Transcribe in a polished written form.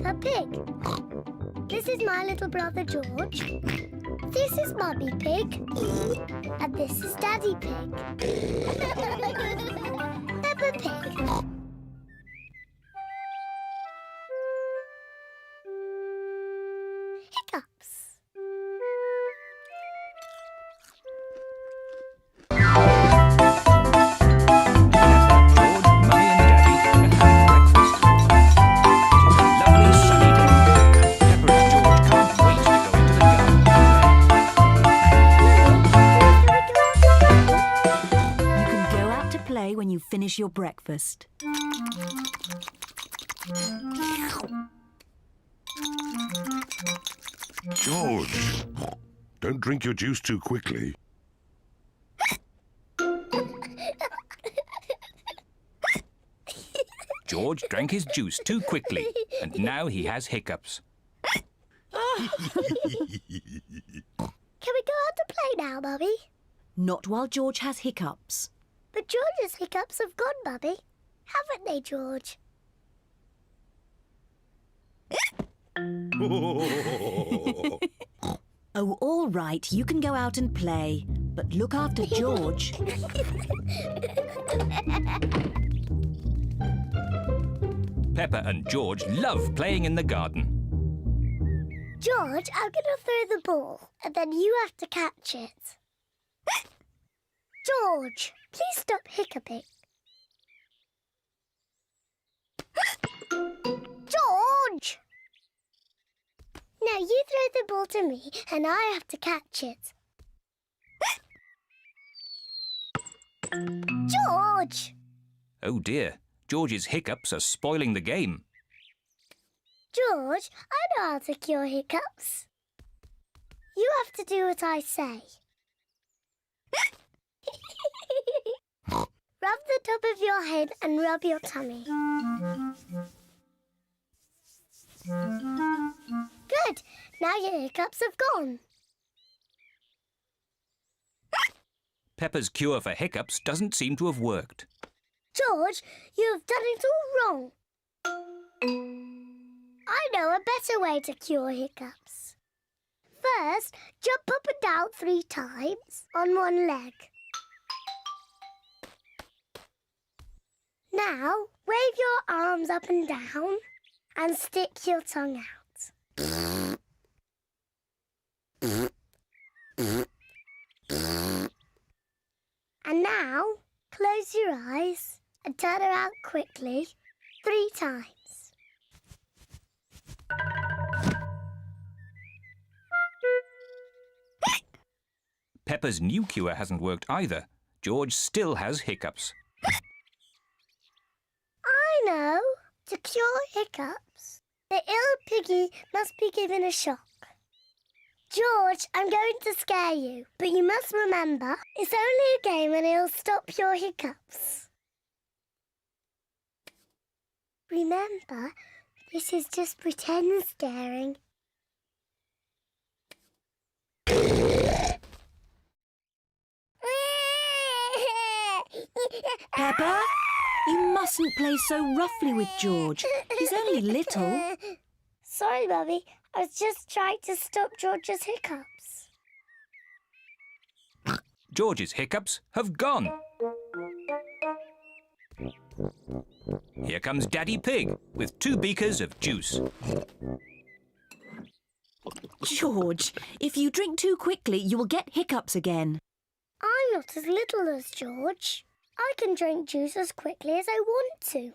Peppa Pig. This is my little brother George. This is Mummy Pig. And this is Daddy Pig. Peppa Pig. Hiccups. When you finish your breakfast. George, don't drink your juice too quickly. George drank his juice too quickly, and now he has hiccups. Can we go out to play now, Mummy? Not while George has hiccups. But George's hiccups have gone, Mummy. Haven't they, George? Oh, all right, you can go out and play. But look after George. Peppa and George love playing in the garden. George, I'm going to throw the ball, and then you have to catch it. George, please stop hiccuping. George! Now you throw the ball to me and I have to catch it. George! Oh dear, George's hiccups are spoiling the game. George, I know how to cure hiccups. You have to do what I say. Rub the top of your head and rub your tummy. Good. Now your hiccups have gone. Peppa's cure for hiccups doesn't seem to have worked. George, you have done it all wrong. I know a better way to cure hiccups. First, jump up and down 3 times on one leg. Now, wave your arms up and down and stick your tongue out. And now, close your eyes and turn around quickly 3 times. Peppa's new cure hasn't worked either. George still has hiccups. I know. To cure hiccups, the ill piggy must be given a shock. George, I'm going to scare you, but you must remember, it's only a game and it'll stop your hiccups. Remember, this is just pretend scaring. Peppa, you mustn't play so roughly with George. He's only little. Sorry, Mummy. I was just trying to stop George's hiccups. George's hiccups have gone. Here comes Daddy Pig with 2 beakers of juice. George, if you drink too quickly, you will get hiccups again. I'm not as little as George. I can drink juice as quickly as I want to.